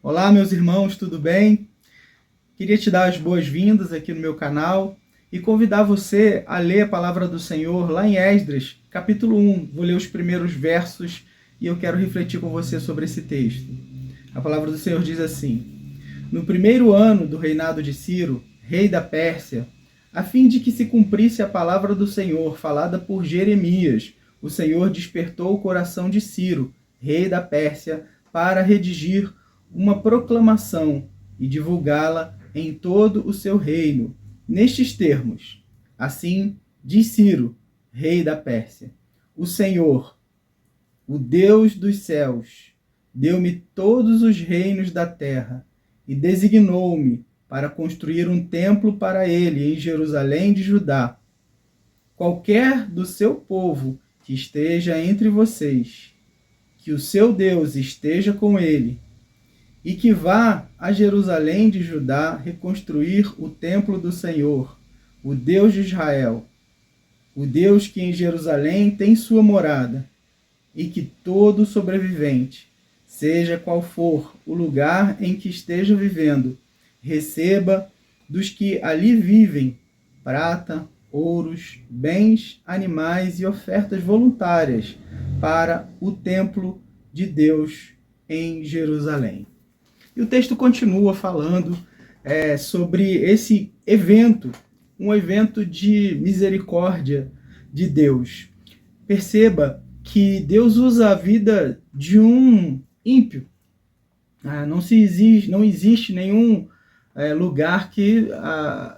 Olá, meus irmãos, tudo bem? Queria te dar as boas-vindas aqui no meu canal e convidar você a ler a palavra do Senhor lá em Esdras, capítulo 1. Vou ler os primeiros versos e eu quero refletir com você sobre esse texto. A palavra do Senhor diz assim: No primeiro ano do reinado de Ciro, rei da Pérsia, a fim de que se cumprisse a palavra do Senhor falada por Jeremias, o Senhor despertou o coração de Ciro, rei da Pérsia, para redigir uma proclamação e divulgá-la em todo o seu reino, nestes termos: Assim diz Ciro, rei da Pérsia: O Senhor, o Deus dos céus, deu-me todos os reinos da terra e designou-me para construir um templo para ele em Jerusalém de Judá. Qualquer do seu povo que esteja entre vocês, que o seu Deus esteja com ele, e que vá a Jerusalém de Judá reconstruir o templo do Senhor, o Deus de Israel, o Deus que em Jerusalém tem sua morada, e que todo sobrevivente, seja qual for o lugar em que esteja vivendo, receba dos que ali vivem prata, ouros, bens, animais e ofertas voluntárias para o templo de Deus em Jerusalém. E o texto continua falando sobre esse evento, um evento de misericórdia de Deus. Perceba que Deus usa a vida de um ímpio. Não existe nenhum lugar que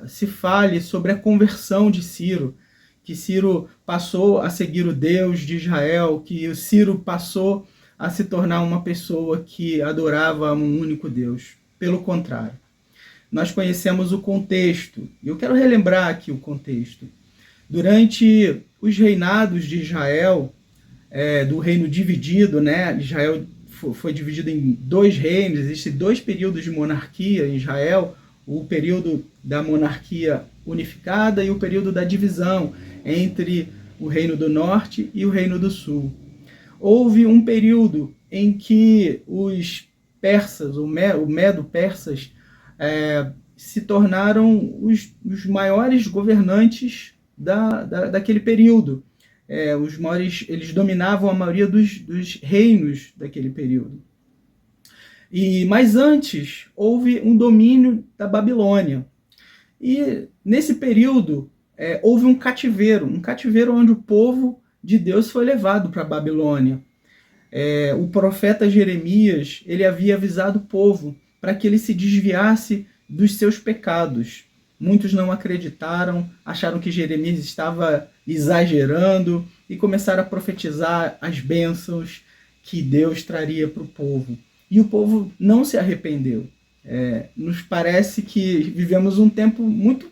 se fale sobre a conversão de Ciro, que Ciro passou a seguir o Deus de Israel, que o Ciro passou a se tornar uma pessoa que adorava um único Deus. Pelo contrário, nós conhecemos o contexto. Eu quero relembrar aqui o contexto. Durante os reinados de Israel, do reino dividido, né? Israel foi dividido em dois reinos, existem dois períodos de monarquia em Israel, o período da monarquia unificada e o período da divisão entre o reino do norte e o reino do sul. Houve um período em que os persas, o medo-persas, se tornaram os maiores governantes daquele período. Os maiores, eles dominavam a maioria dos reinos daquele período. Mas antes houve um domínio da Babilônia. E nesse período houve um cativeiro onde o povo de Deus foi levado para a Babilônia. O profeta Jeremias, ele havia avisado o povo para que ele se desviasse dos seus pecados. Muitos não acreditaram, acharam que Jeremias estava exagerando e começaram a profetizar as bênçãos que Deus traria para o povo. E o povo não se arrependeu. Nos parece que vivemos um tempo muito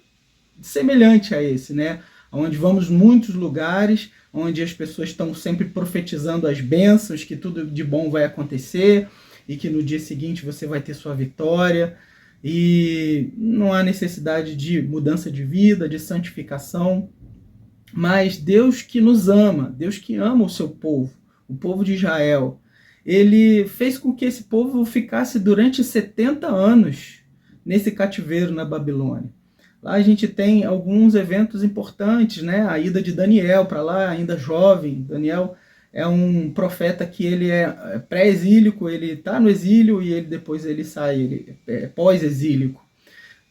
semelhante a esse, né? Onde vamos em muitos lugares, onde as pessoas estão sempre profetizando as bênçãos, que tudo de bom vai acontecer e que no dia seguinte você vai ter sua vitória. E não há necessidade de mudança de vida, de santificação. Mas Deus que nos ama, Deus que ama o seu povo, o povo de Israel, ele fez com que esse povo ficasse durante 70 anos nesse cativeiro na Babilônia. Lá a gente tem alguns eventos importantes, né? A ida de Daniel para lá, ainda jovem. Daniel é um profeta que ele é pré-exílico, ele está no exílio e depois ele sai, ele é pós-exílico.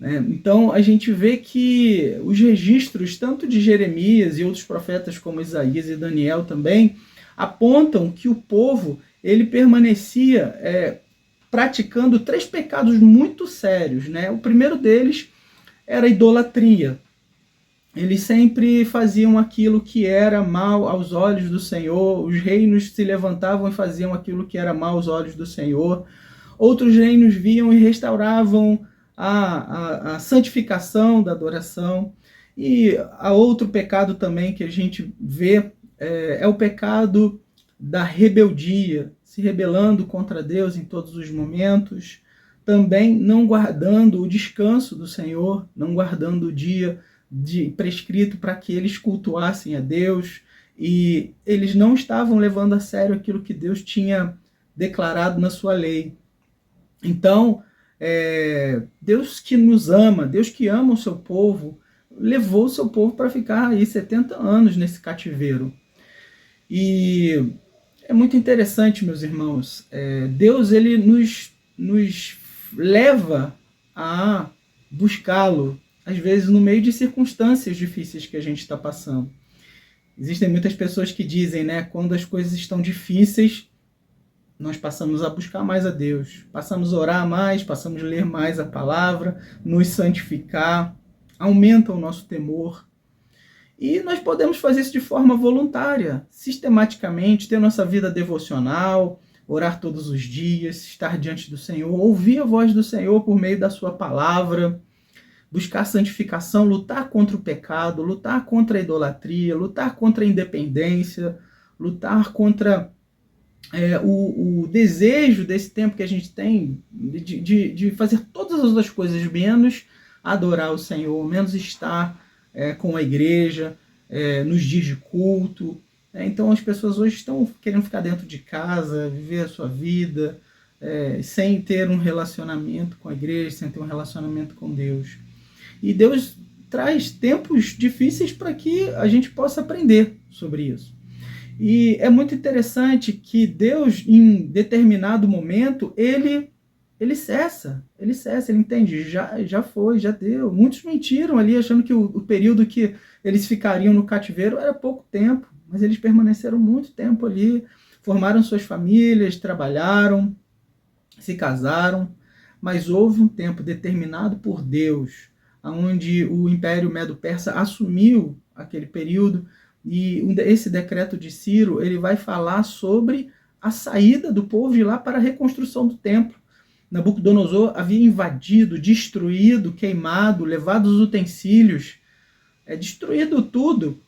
Né? Então a gente vê que os registros, tanto de Jeremias e outros profetas como Isaías e Daniel também, apontam que o povo ele permanecia praticando 3 pecados muito sérios. Né? O primeiro deles era a idolatria. Eles sempre faziam aquilo que era mal aos olhos do Senhor. Os reinos se levantavam e faziam aquilo que era mal aos olhos do Senhor. Outros reinos viam e restauravam a santificação da adoração. E há outro pecado também que a gente vê, é o pecado da rebeldia, se rebelando contra Deus em todos os momentos, também não guardando o descanso do Senhor, não guardando o dia prescrito para que eles cultuassem a Deus, e eles não estavam levando a sério aquilo que Deus tinha declarado na sua lei. Então, Deus que nos ama, Deus que ama o seu povo, levou o seu povo para ficar aí 70 anos nesse cativeiro. E é muito interessante, meus irmãos. Deus ele nos leva a buscá-lo, às vezes no meio de circunstâncias difíceis que a gente está passando. Existem muitas pessoas que dizem, né, quando as coisas estão difíceis, nós passamos a buscar mais a Deus, passamos a orar mais, passamos a ler mais a palavra, nos santificar, aumenta o nosso temor. E nós podemos fazer isso de forma voluntária, sistematicamente, ter nossa vida devocional, orar todos os dias, estar diante do Senhor, ouvir a voz do Senhor por meio da sua palavra, buscar santificação, lutar contra o pecado, lutar contra a idolatria, lutar contra a independência, lutar contra o desejo desse tempo que a gente tem de fazer todas as outras coisas, menos adorar o Senhor, menos estar com a igreja, nos dias de culto. Então as pessoas hoje estão querendo ficar dentro de casa, viver a sua vida, sem ter um relacionamento com a igreja, sem ter um relacionamento com Deus. E Deus traz tempos difíceis para que a gente possa aprender sobre isso. E é muito interessante que Deus, em determinado momento, ele cessa, ele entende, já foi, já deu. Muitos mentiram ali, achando que o período que eles ficariam no cativeiro era pouco tempo, mas eles permaneceram muito tempo ali, formaram suas famílias, trabalharam, se casaram, mas houve um tempo determinado por Deus, onde o Império Medo-Persa assumiu aquele período, e esse decreto de Ciro, ele vai falar sobre a saída do povo de lá para a reconstrução do templo. Nabucodonosor havia invadido, destruído, queimado, levado os utensílios, destruído tudo.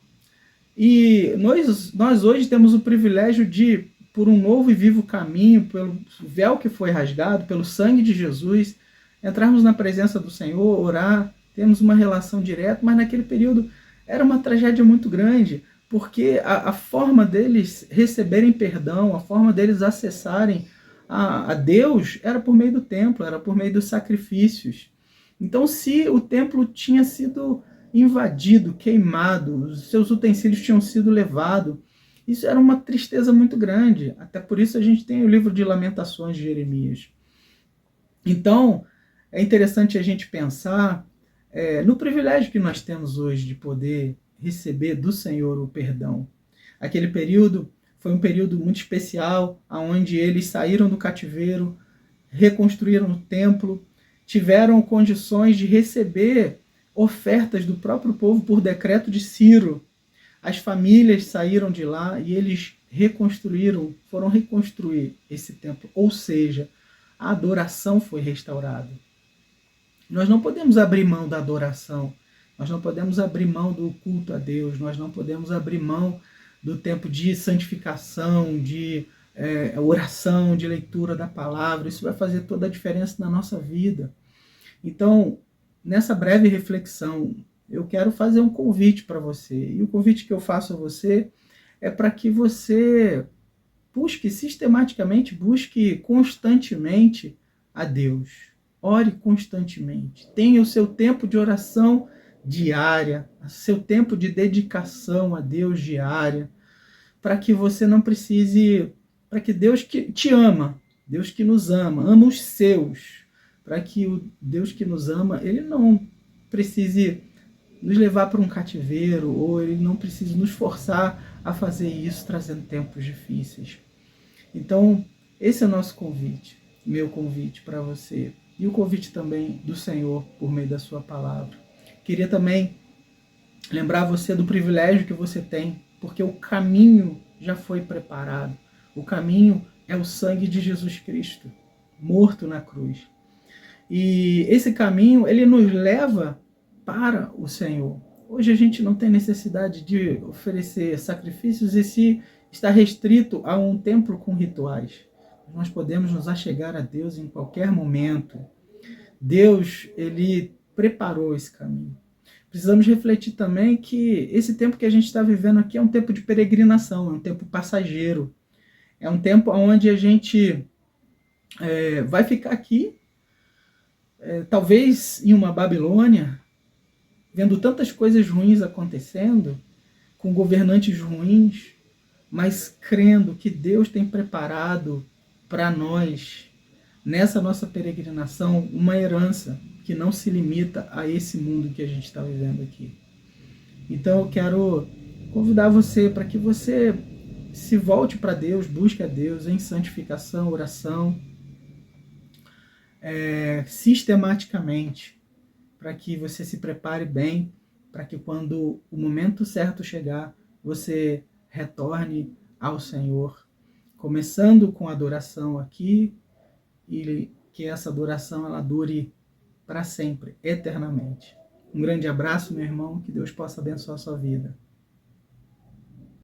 E nós hoje temos o privilégio de, por um novo e vivo caminho, pelo véu que foi rasgado, pelo sangue de Jesus, entrarmos na presença do Senhor, orar, temos uma relação direta, mas naquele período era uma tragédia muito grande, porque a forma deles receberem perdão, a forma deles acessarem a Deus era por meio do templo, era por meio dos sacrifícios. Então, se o templo tinha sido invadido, queimado, os seus utensílios tinham sido levados, isso era uma tristeza muito grande. Até por isso a gente tem o livro de Lamentações de Jeremias. Então, é interessante a gente pensar no privilégio que nós temos hoje de poder receber do Senhor o perdão. Aquele período foi um período muito especial, onde eles saíram do cativeiro, reconstruíram o templo, tiveram condições de receber ofertas do próprio povo por decreto de Ciro. As famílias saíram de lá e eles foram reconstruir esse templo. Ou seja, a adoração foi restaurada. Nós não podemos abrir mão da adoração, nós não podemos abrir mão do culto a Deus, nós não podemos abrir mão do tempo de santificação, de oração, de leitura da palavra. Isso vai fazer toda a diferença na nossa vida. Então, nessa breve reflexão, eu quero fazer um convite para você. E o convite que eu faço a você é para que você busque sistematicamente, busque constantemente a Deus. Ore constantemente. Tenha o seu tempo de oração diária, seu tempo de dedicação a Deus diária, para que você não precise, para que Deus que te ama, Deus que nos ama os seus, para que o Deus que nos ama, ele não precise nos levar para um cativeiro, ou ele não precise nos forçar a fazer isso trazendo tempos difíceis. Então, esse é o nosso convite, meu convite para você, e o convite também do Senhor por meio da sua palavra. Queria também lembrar você do privilégio que você tem, porque o caminho já foi preparado. O caminho é o sangue de Jesus Cristo, morto na cruz. E esse caminho, ele nos leva para o Senhor. Hoje a gente não tem necessidade de oferecer sacrifícios e se está restrito a um templo com rituais. Nós podemos nos achegar a Deus em qualquer momento. Deus, ele preparou esse caminho. Precisamos refletir também que esse tempo que a gente está vivendo aqui é um tempo de peregrinação, é um tempo passageiro. É um tempo onde a gente vai ficar aqui, talvez em uma Babilônia, vendo tantas coisas ruins acontecendo, com governantes ruins, mas crendo que Deus tem preparado para nós, nessa nossa peregrinação, uma herança que não se limita a esse mundo que a gente está vivendo aqui. Então eu quero convidar você para que você se volte para Deus, busque a Deus em santificação, oração, sistematicamente, para que você se prepare bem, para que quando o momento certo chegar, você retorne ao Senhor, começando com adoração aqui, e que essa adoração ela dure para sempre, eternamente. Um grande abraço, meu irmão, que Deus possa abençoar a sua vida.